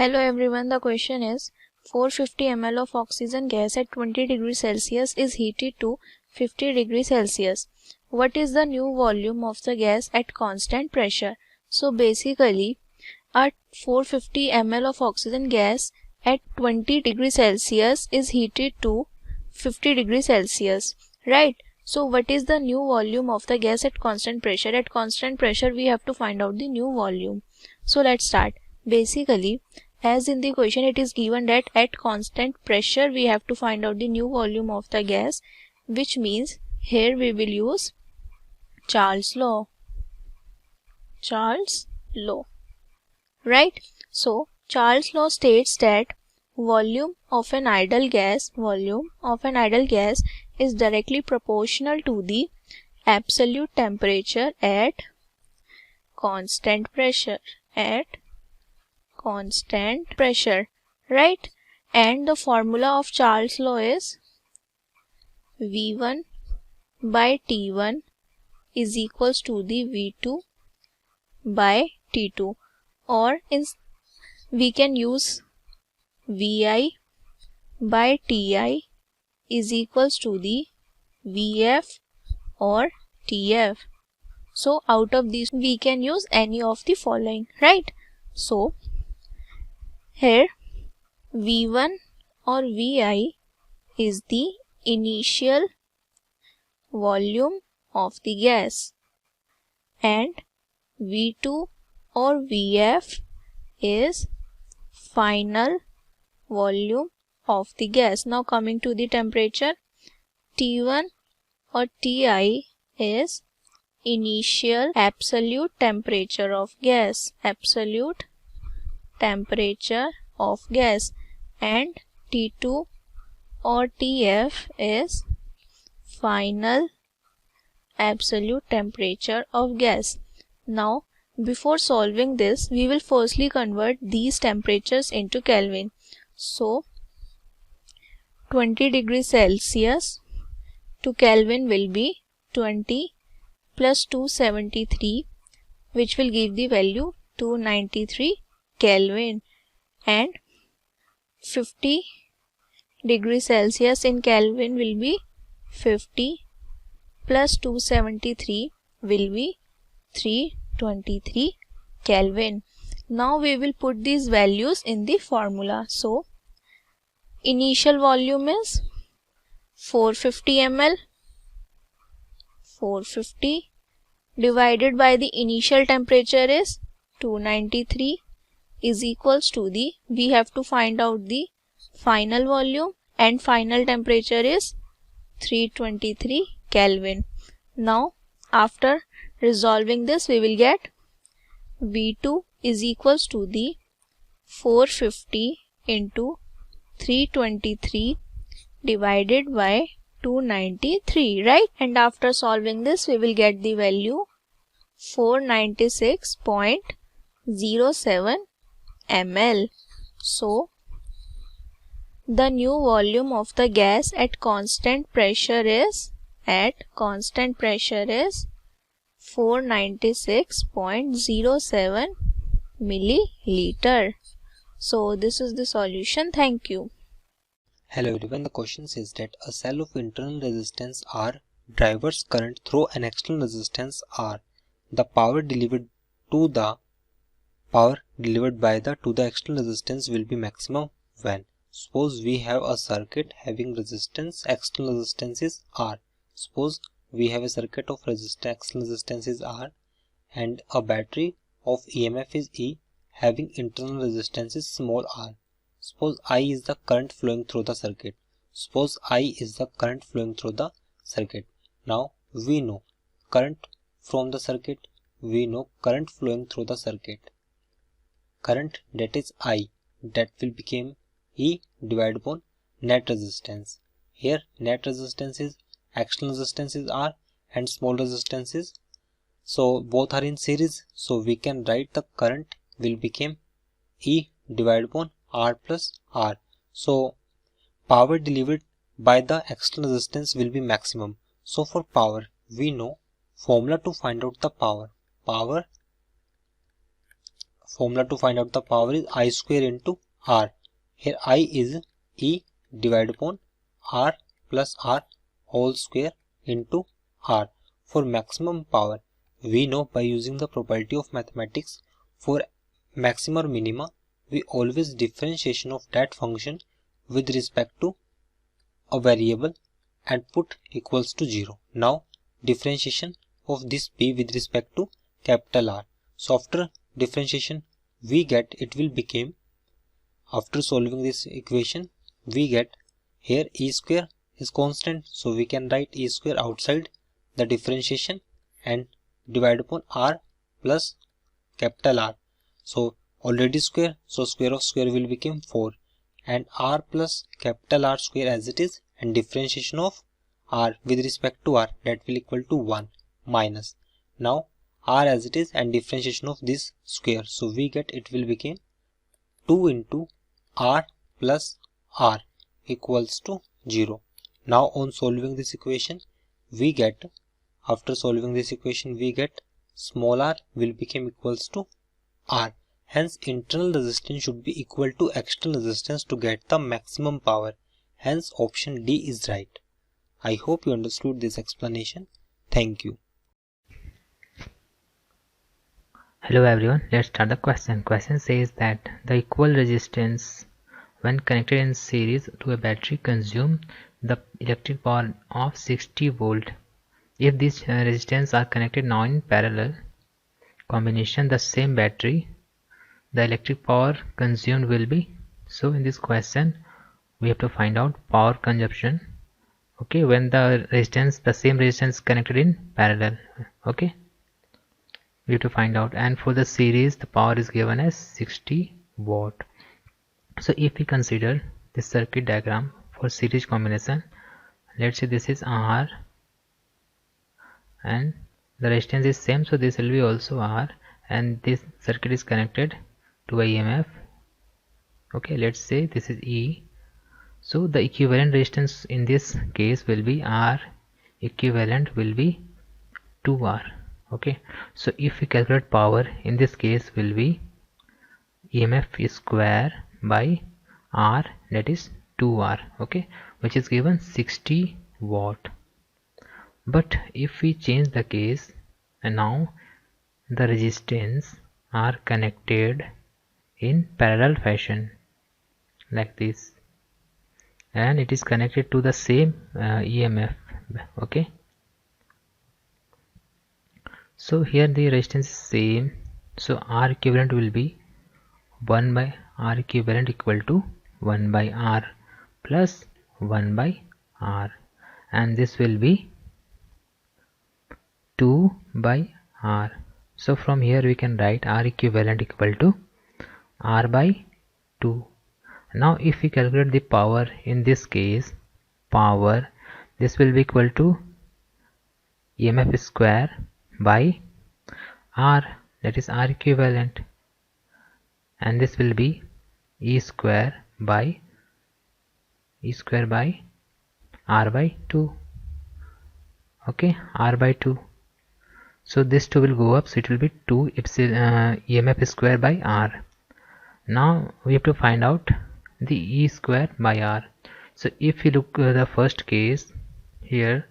Hello everyone, the question is 450 ml of oxygen gas at 20 degrees Celsius is heated to 50 degrees Celsius. What is the new volume of the gas at constant pressure? So basically, a 450 ml of oxygen gas at 20 degrees Celsius is heated to 50 degrees Celsius, right? So what is the new volume of the gas at constant pressure? At constant pressure we have to find out the new volume. So let's start. Basically, as in the question it is given that at constant pressure we have to find out the new volume of the gas, which means here we will use Charles law. Charles law, right? So Charles law states that volume of an ideal gas is directly proportional to the absolute temperature at constant pressure, right? And the formula of Charles law is V1 by T1 is equals to the V2 by T2, or we can use Vi by Ti is equals to the Vf or Tf. So out of these we can use any of the following, right? So here V1 or Vi is the initial volume of the gas and V2 or Vf is final volume of the gas. Now coming to the temperature, T1 or Ti is initial absolute temperature of gas, and T2 or Tf is final absolute temperature of gas. Now before solving this, we will firstly convert these temperatures into Kelvin. So 20 degrees Celsius to Kelvin will be 20 plus 273, which will give the value 293 Kelvin, and 50 degrees Celsius in Kelvin will be 50 plus 273 will be 323 Kelvin. Now we will put these values in the formula. So initial volume is 450 ml, 450 divided by the initial temperature is 293 is equals to the, we have to find out the final volume, and final temperature is 323 Kelvin. Now after resolving this, we will get V2 is equals to the 450 into 323 divided by 293, right? And after solving this, we will get the value 496.07 ml. So the new volume of the gas at constant pressure is 496.07 milliliter. So this is the solution. Thank you. Hello everyone, the question says that a cell of internal resistance R drives current through an external resistance R. The power delivered by the external resistance will be maximum when. Suppose we have a circuit having resistance, external resistance is R. Suppose we have a circuit of external resistance is R and a battery of EMF is E having internal resistance is small r. Suppose I is the current flowing through the circuit. Now we know current from the circuit, we know current flowing through the circuit. Current, that is I, that will become E divided upon net resistance. Here net resistance is external resistance is R and small resistance is, so both are in series, so we can write the current will become E divided upon R plus R. So power delivered by the external resistance will be maximum. So for power we know formula to find out the power. formula to find out the power is I square into R. Here I is E divided upon R plus R whole square into R. For maximum power, we know by using the property of mathematics, for maxima or minima, we always differentiation of that function with respect to a variable and put equals to 0. Now differentiation of this p with respect to capital R. So after differentiation we get, it will become, after solving this equation we get, here e square is constant, so we can write e square outside the differentiation and divide upon R plus capital R. So already square, so square of square will become 4, and R plus capital R square as it is, and differentiation of R with respect to R, that will equal to 1 minus. Now R as it is and differentiation of this square, so we get, it will become 2 into R plus R equals to 0. Now on solving this equation we get, after solving this equation we get small r will become equals to R. Hence internal resistance should be equal to external resistance to get the maximum power. Hence option D is right. I hope you understood this explanation. Thank you. Hello everyone, let's start the question. Question says that the equal resistance when connected in series to a battery consume the electric power of 60 volt. If these resistance are connected now in parallel combination the same battery, the electric power consumed will be. So in this question we have to find out power consumption, okay, when the resistance, the same resistance connected in parallel, okay, we have to find out. And for the series the power is given as 60 watt. So if we consider this circuit diagram for series combination, let's say this is R and the resistance is same, so this will be also R, and this circuit is connected to a EMF, okay, let's say this is E. So the equivalent resistance in this case will be R equivalent will be 2R, okay. So if we calculate power in this case will be EMF square by R, that is 2R, okay, which is given 60 watt. But if we change the case and now the resistance are connected in parallel fashion like this, and it is connected to the same EMF, okay. So here the resistance is same, so R equivalent will be 1 by R equivalent equal to 1 by R plus 1 by R, and this will be 2 by R. So from here we can write R equivalent equal to R by 2. Now if we calculate the power in this case, power, this will be equal to EMF square by R, that is R equivalent, and this will be E square by R by 2, okay, R by 2. So this 2 will go up, so it will be 2 EMF square by R. Now we have to find out the E square by R. So if we look the first case, here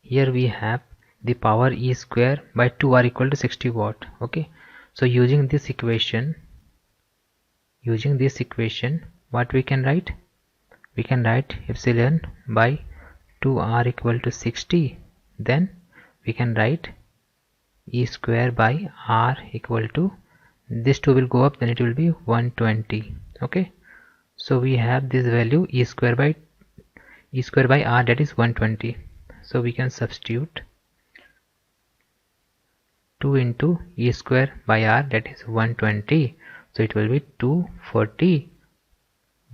we have the power E square by 2R equal to 60 watt, okay. So using this equation, what we can write? We can write epsilon by 2R equal to 60, then we can write E square by R equal to, this 2 will go up, then it will be 120, okay. So we have this value E square by R, that is 120. So we can substitute 2 into E square by R, that is 120, so it will be 240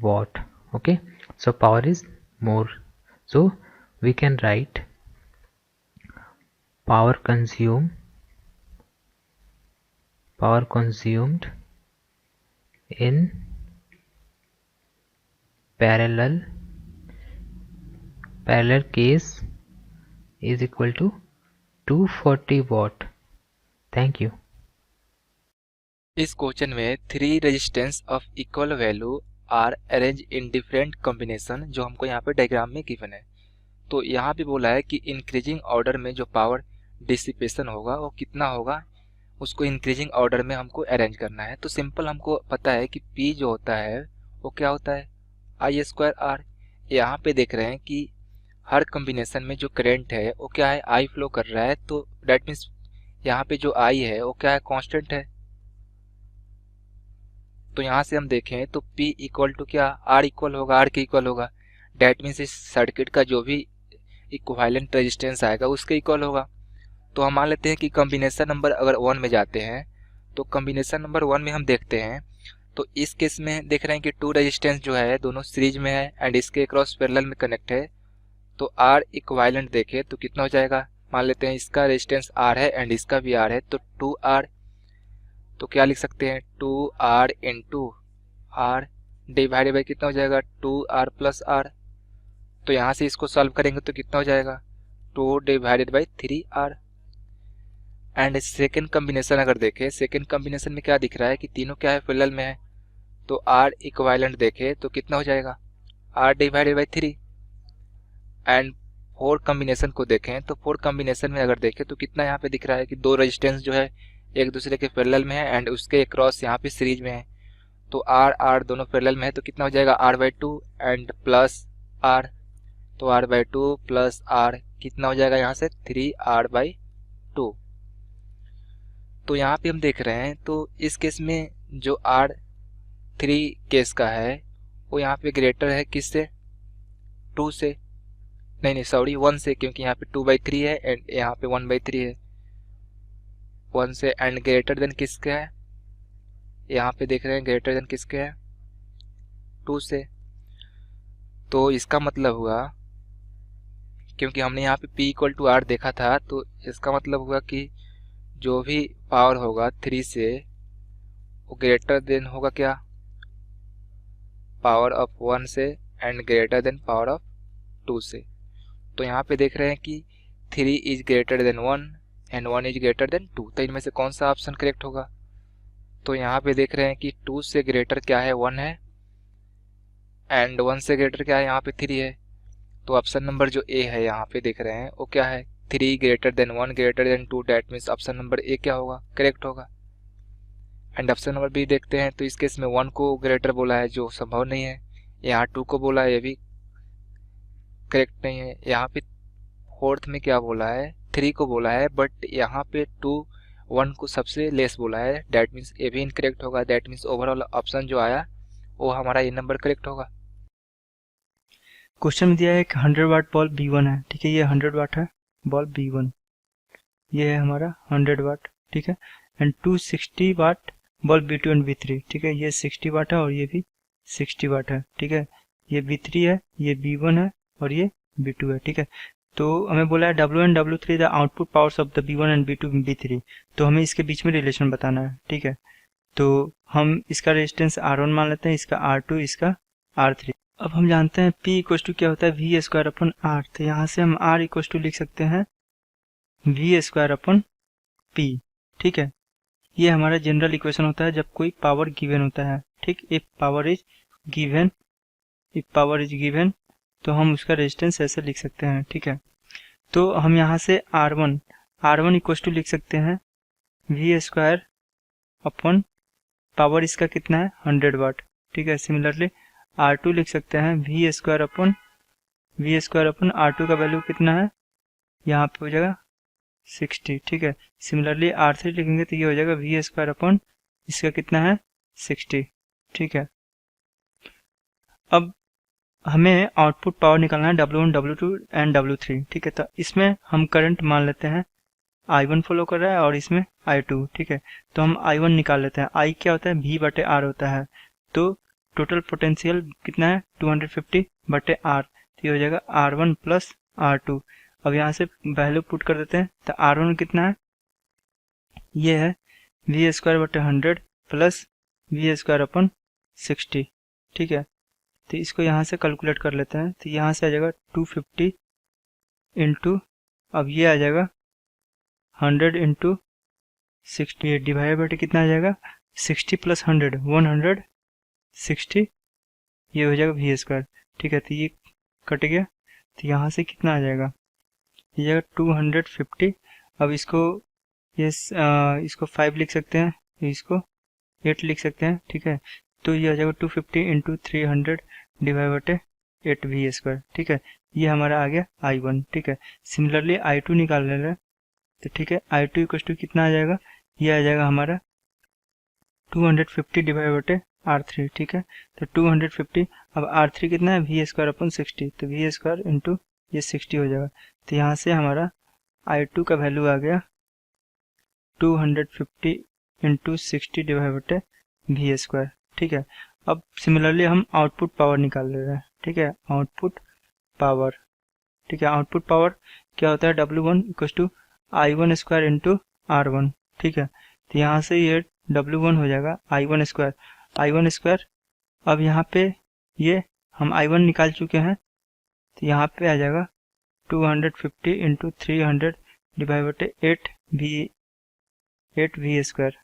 watt, okay. So power is more, so we can write power consumed in parallel case is equal to 240 watt. Thank you. इस question में 3 resistance of equal value are arrange in different combination, जो हमको यहाँ पे diagram में given है। तो यहाँ पे बोला है कि इंक्रीजिंग ऑर्डर में जो पावर डिसिपेशन होगा वो कितना होगा, उसको इंक्रीजिंग ऑर्डर में हमको अरेंज करना है। तो सिंपल हमको पता है कि P जो होता है वो क्या होता है, I स्क्वायर आर। यहाँ पे देख रहे हैं कि हर कॉम्बिनेशन में जो करंट है वो क्या है, I फ्लो कर रहा है। तो डेट मीन्स यहाँ पे जो I है वो क्या है, कांस्टेंट है। तो यहाँ से हम देखें तो P इक्वल टू क्या, R इक्वल होगा, R के इक्वल होगा। डेट मीन्स इस सर्किट का जो भी इक्विवेलेंट रेजिस्टेंस आएगा उसके इक्वल होगा। तो हम मान लेते हैं कि कॉम्बिनेशन नंबर अगर 1 में जाते हैं तो कॉम्बिनेशन नंबर 1 में हम देखते हैं तो इस केस में देख रहे हैं कि 2 रेजिस्टेंस जो है दोनों सीरीज में है एंड इसके क्रॉस पैरेलल में कनेक्ट है। तो R इक्विवेलेंट देखें तो कितना हो जाएगा, मान लेते हैं इसका रेजिस्टेंस R है एंड इसका भी R है, तो 2R। तो क्या लिख सकते हैं, 2R into R divided by कितना हो जाएगा, 2R प्लस R। तो यहाँ से इसको सॉल्व करेंगे तो कितना हो जाएगा, 2 divided by 3R। And second combination अगर देखें, सेकेंड कॉम्बिनेशन में क्या दिख रहा है कि तीनों क्या है, पैरेलल में है। तो R इक्विवेलेंट देखें तो कितना हो जाएगा, R divided by 3। And four combination को देखें तो फोर कॉम्बिनेशन में अगर देखें तो कितना यहाँ पे दिख रहा है कि 2 रेजिस्टेंस जो है एक दूसरे के पैरेलल में है एंड उसके क्रॉस यहाँ पे सीरीज में है। तो R दोनों पैरेलल में है तो कितना हो जाएगा, R/2 एंड प्लस R। तो R/2 प्लस R कितना हो जाएगा यहाँ से, 3R/2। तो यहाँ पे हम देख रहे हैं तो इस केस में जो R3 केस का है वो यहाँ पे ग्रेटर है किससे, 2 से, नहीं सॉरी 1 से, क्योंकि यहाँ पे 2/3 है एंड यहाँ पे 1/3 है, 1 से। एंड ग्रेटर देन किसका है, यहाँ पे देख रहे हैं ग्रेटर देन किसके है, 2 से। तो इसका मतलब हुआ, क्योंकि हमने यहाँ पे P इक्वल टू R देखा था, तो इसका मतलब हुआ कि जो भी पावर होगा 3 से वो ग्रेटर देन होगा क्या, पावर ऑफ 1 से and greater than power of 2 से। तो यहाँ पे देख रहे हैं कि 3 is greater than 1 and 1 is greater than 2। तो इनमें से कौन सा ऑप्शन करेक्ट होगा। तो यहाँ पे देख रहे हैं कि 2 से ग्रेटर क्या है, 1 है एंड 1 से ग्रेटर क्या है, यहाँ पे 3 है। तो ऑप्शन नंबर जो ए है यहाँ पे देख रहे हैं वो क्या है, 3 greater than 1 greater than 2। That means option number A क्या होगा, करेक्ट होगा। एंड ऑप्शन नंबर बी देखते हैं तो इस केस में 1 को ग्रेटर बोला है जो संभव नहीं है, यहाँ 2 को बोला है ये भी करेक्ट नहीं है। यहाँ पे फोर्थ में क्या बोला है, 3 को बोला है, बट यहाँ पे 2 1 को सबसे लेस बोला है। डेट मीन्स ये भी इनकरेक्ट होगा। डेट मीन्स ओवरऑल ऑप्शन जो आया वो हमारा ये नंबर करेक्ट होगा। क्वेश्चन में दिया है कि 100 वाट बल्ब B1 है, ठीक है, ये 100 वाट है बल्ब B1, ये है हमारा 100 वाट, ठीक है। And 260 watt bulb B2 and B3, ठीक है, ये 60 वाट है और ये भी 60 वाट है, ठीक है। ये B3 है, ये B1 है और ये B2 है, ठीक है। तो हमें बोला है W and W3 the output powers of the B1 and B2 B3, तो हमें इसके बीच में रिलेशन बताना है, ठीक है। तो हम इसका रेजिस्टेंस R1 मान लेते हैं, इसका R2, इसका R3। अब हम जानते हैं P इक्वल टू क्या होता है, V स्क्वायर अपन R। तो यहाँ से हम R इक्वल टू लिख सकते हैं V स्क्वायर अपन P, ठीक है। ये हमारा जनरल इक्वेशन होता है जब कोई पावर गिवन होता है, ठीक। इफ पावर इज गिवन तो हम उसका रेजिस्टेंस ऐसे लिख सकते हैं, ठीक है। तो हम यहाँ से R1 इक्वल टू लिख सकते हैं V स्क्वायर अपन पावर इसका कितना है, 100 वाट, ठीक है। सिमिलरली R2 लिख सकते हैं V स्क्वायर अपन R2 का वैल्यू कितना है, यहाँ पे हो जाएगा 60, ठीक है। सिमिलरली R3 लिखेंगे तो ये हो जाएगा V स्क्वायर अपन इसका कितना है, 60, ठीक है। अब हमें आउटपुट पावर निकालना है W1, W2 एंड W3, ठीक है। तो इसमें हम करंट मान लेते हैं I1 फॉलो कर रहा है और इसमें I2, ठीक है। तो हम I1 निकाल लेते हैं। I क्या होता है, V/R होता है। तो टोटल पोटेंशियल कितना है, 250/R। तो ये हो जाएगा R1 प्लस R2। अब यहाँ से वैल्यू पुट कर देते हैं तो R1 कितना है, ये है V square 100 plus V square अपन 60, ठीक है। तो इसको यहाँ से कैलकुलेट कर लेते हैं। तो यहाँ से आ जाएगा 250 इंटू, अब ये आ जाएगा 100 इंटू 60, डिवाइड बाई कितना आ जाएगा, 60 प्लस 100 160, ये हो जाएगा वी स्क्वायर। ठीक है, तो ये कट गया, तो यहाँ से कितना आ जाएगा, ये जाएगा 250। अब इसको इसको 5 लिख सकते हैं, इसको 8 लिख सकते हैं। ठीक है, तो ये आ जाएगा 250 इंटू 300 डिवाइड बटे 8 वी स्क्वायर। ठीक है, ये हमारा आ गया I1। ठीक है, सिमिलरली I2 निकाल ले रहे हैं, तो ठीक है I2 इक्वल टू कितना आ जाएगा, ये आ जाएगा हमारा 250 डिवाइड बटे R3। ठीक है, तो 250, अब R3 कितना है, वी स्क्वायर अपन 60, तो वी स्क्वायर इंटू ये 60 हो जाएगा। तो यहाँ से हमारा I2 का वैल्यू आ गया 250 इंटू 60 डिवाइड बटे वी स्क्वायर। ठीक है, अब सिमिलरली हम आउटपुट पावर निकाल ले रहे हैं। ठीक है, आउटपुट पावर, ठीक है, आउटपुट पावर क्या होता है, W1 equal to I1 square into R1। ठीक है, तो यहाँ से ये W1 हो जाएगा I1 स्क्वायर। अब यहाँ पे ये हम I1 निकाल चुके हैं, तो यहाँ पे आ जाएगा 250 इंटू 300 डिवाइड बटे 8 वी स्क्वायर,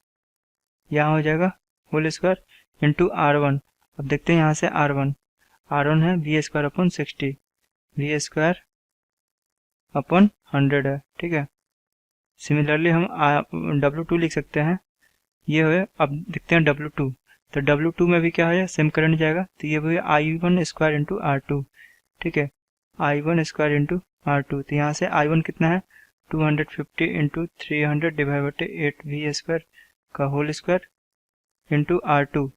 यहाँ हो जाएगा होल स्क्वायर इंटू R1। अब देखते हैं यहाँ से R1 है वी स्क्वायर अपन 60, वी स्क्वायर अपन 100 है। ठीक है, सिमिलरली हम W2 लिख सकते हैं, ये है। अब देखते हैं W2, तो W2 में भी क्या है, सेम करंट जाएगा, तो ये भी I1 स्क्वायर इंटू R2। ठीक है, I1 स्क्वायर इंटू R2, तो यहाँ से I1 कितना है 250 इंटू 300 डिवाइड बटे 8 वी स्क्वायर का होल स्क्वायर इंटू R2।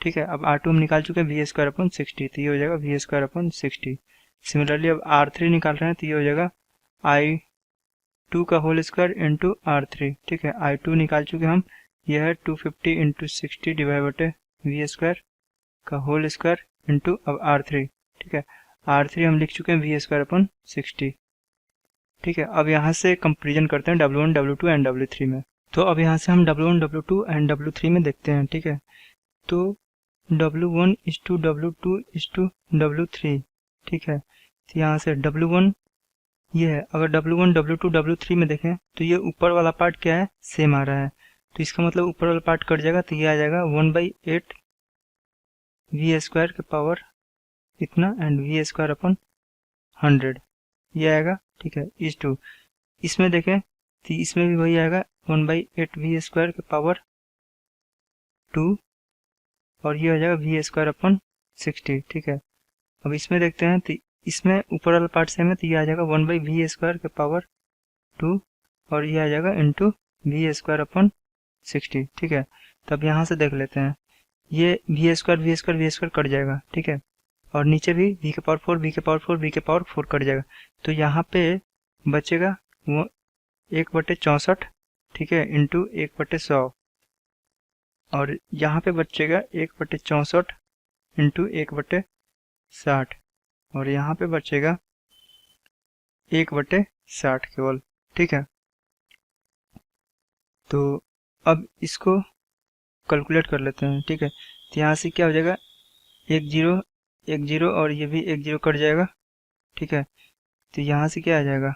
ठीक है, अब R2 हम निकाल चुके हैं वी स्क्वायर अपन 60, तो ये हो जाएगा वी स्क्वायर अपन 60। सिमिलरली अब R3 निकाल रहे हैं, तो ये हो जाएगा I2 का होल स्क्वायर इंटू R3। ठीक है, I2 निकाल चुके हम, यह है 250 इंटू 60 डिवाइड बटे वी स्क्वायर का होल स्क्वायर इंटू अब R3। ठीक है, R3 हम लिख चुके हैं वी स्क्वायर अपन 60। ठीक है, अब यहाँ से कंपेरिजन करते हैं W1, W2 एंड W3 में। तो अब यहाँ से हम W1, W2 एंड W3 में देखते हैं। ठीक है, तो W1 is to W2 is to W3। ठीक है, तो यहाँ से W1 ये है, अगर W1, W2, W3 में देखें तो ये ऊपर वाला पार्ट क्या है, सेम आ रहा है, तो इसका मतलब ऊपर वाला पार्ट कट जाएगा, तो ये आ जाएगा 1/8 वी स्क्वायर के पावर इतना एंड वी स्क्वायर अपन 100, ये आएगा। ठीक है, इस टू इसमें देखें तो इसमें भी वही आएगा 1/8 वी स्क्वायर के पावर 2 और ये हो जाएगा वी स्क्वायर अपन 60। ठीक है, अब इसमें देखते हैं तो इसमें ऊपर वाला पार्ट सेम है, तो ये आ जाएगा 1/v स्क्वायर के पावर 2 और ये आ जाएगा इंटू वी स्क्वायर अपन 60। ठीक है, तब यहाँ से देख लेते हैं, ये वी स्क्वायर कट जाएगा। ठीक है, और नीचे भी v के पावर 4 v के पावर 4 v के पावर 4 कट जाएगा, तो यहाँ पे बचेगा वो 1/64। ठीक है, इंटू 1/100 और यहाँ पे बचेगा 1/64 इंटू 1/60 और यहाँ पे बचेगा 1/60 केवल। ठीक है, तो अब इसको कैलकुलेट कर लेते हैं। ठीक है, तो यहाँ से क्या हो जाएगा 1 0 और ये भी 1 0 कट जाएगा। ठीक है, तो यहाँ से क्या आ जाएगा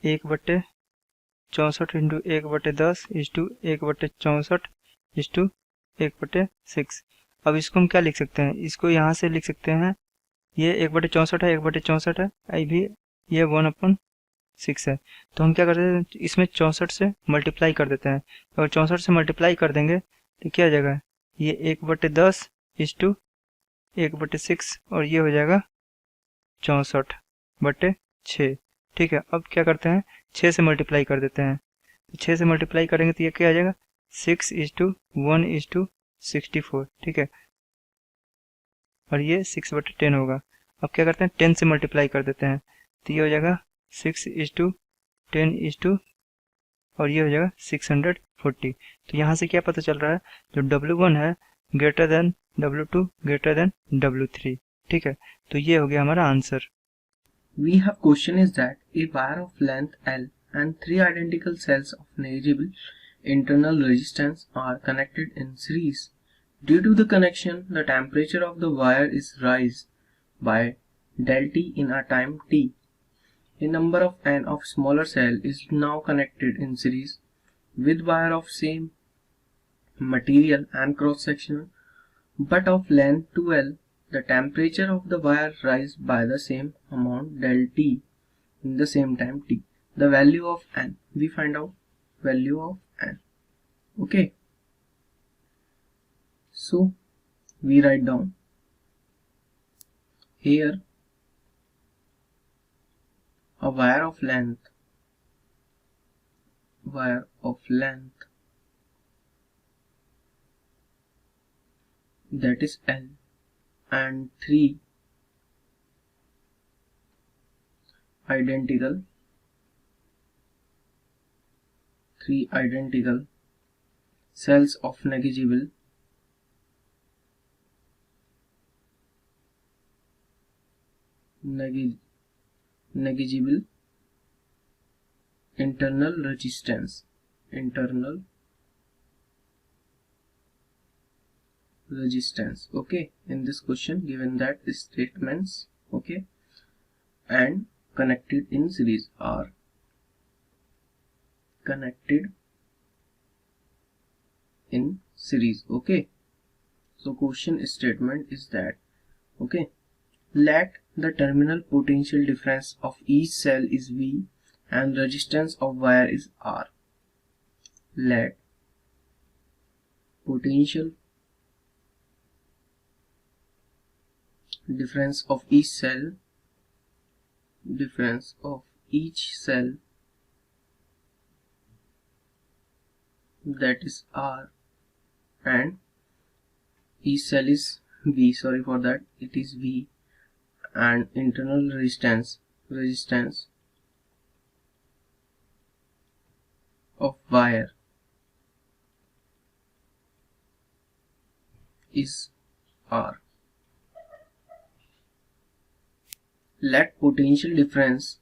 1/64 into 1/10 is to 1/64 is to 1/6। अब इसको हम क्या लिख सकते हैं, इसको यहाँ से लिख सकते हैं, ये 1/64 है, 1/64 है, आई भी ये 1/6 है, तो हम क्या करते हैं, इसमें 64 से मल्टीप्लाई कर देते हैं। अगर 64 से मल्टीप्लाई कर देंगे तो क्या हो जाएगा, ये 1/10 इज टू 1/6 और ये हो जाएगा 64/6। ठीक है, अब क्या करते हैं 6 से मल्टीप्लाई कर देते हैं, तो 6 से मल्टीप्लाई करेंगे तो ये क्या आ जाएगा 6 इज टू 1 इज टू 64। ठीक है, और ये 6/10 होगा। अब क्या करते हैं 10 से मल्टीप्लाई कर देते हैं, तो ये हो जाएगा 6 इज टू 10 इज टू और ये हो जाएगा 640। तो यहाँ से क्या पता चल रहा है, जो W1 है greater than W2 greater than W3। ठीक है, तो ये हो गया हमारा answer. We have question is that a wire of length L and 3 identical cells of negligible internal resistance are connected in series. Due to the connection, the temperature of the wire is raised by del T in a time T. A number of n of smaller cell is now connected in series. with wire of same material and cross section but of length 2L, the temperature of the wire rise by the same amount del T in the same time T. The value of N, we find out value of N. Okay, so we write down here a wire of length that is L and three identical cells of negligible internal resistance. Okay, in this question given that statements, okay, and connected in series are connected in series. Okay, so question statement is that, okay, let the terminal potential difference of each cell is V and resistance of wire is R. Let potential difference of each cell that is R and each cell is V, sorry for that, it is V, and internal resistance of wire is R. Let potential difference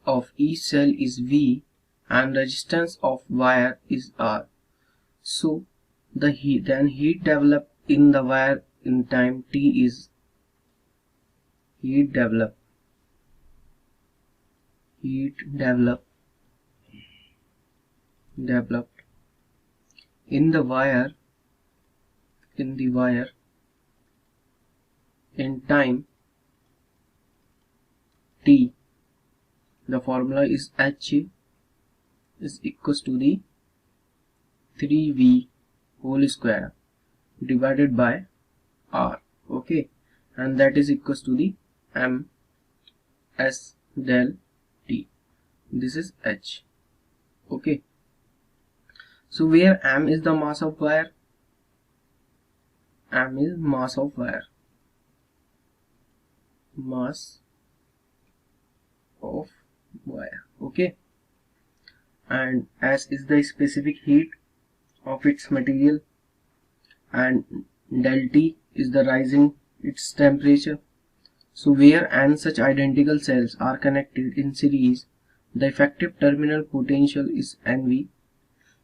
of each cell is V and resistance of wire is R. So the heat developed in the wire in time T is heat developed in the wire in time T. The formula is H is equals to the 3V whole square divided by R. Okay, and that is equals to the M S del T. This is H. Okay, so where M is the mass of wire, M is mass of wire, okay, and S is the specific heat of its material, and del T is the rising its temperature. So where n such identical cells are connected in series, the effective terminal potential is NV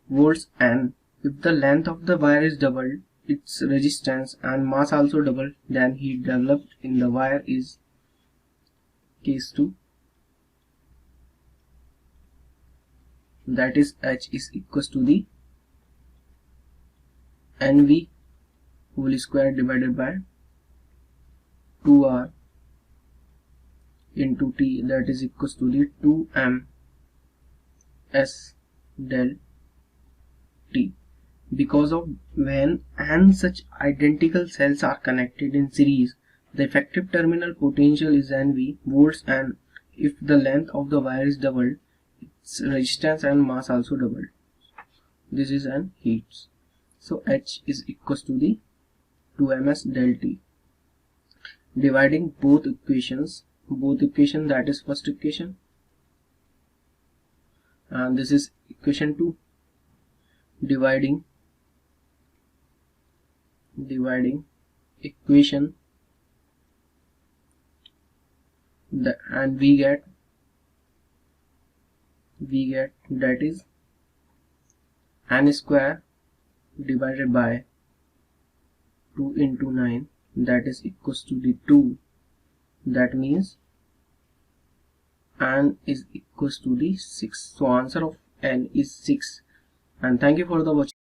volts, and if the length of the wire is doubled, its resistance and mass also doubled, then heat developed in the wire is case 2, that is H is equals to the NV whole square divided by 2R into T, that is equals to the 2M S del T. Because of when n such identical cells are connected in series, the effective terminal potential is NV volts, and if the length of the wire is doubled, its resistance and mass also doubled. This is an heat. So H is equals to the 2ms del T. Dividing both equations, that is first equation, and this is equation 2. Dividing equation, and we get that is n square divided by 2 into 9, that is equals to the 2. That means n is equals to the 6. So answer of N is 6. And thank you for the watching.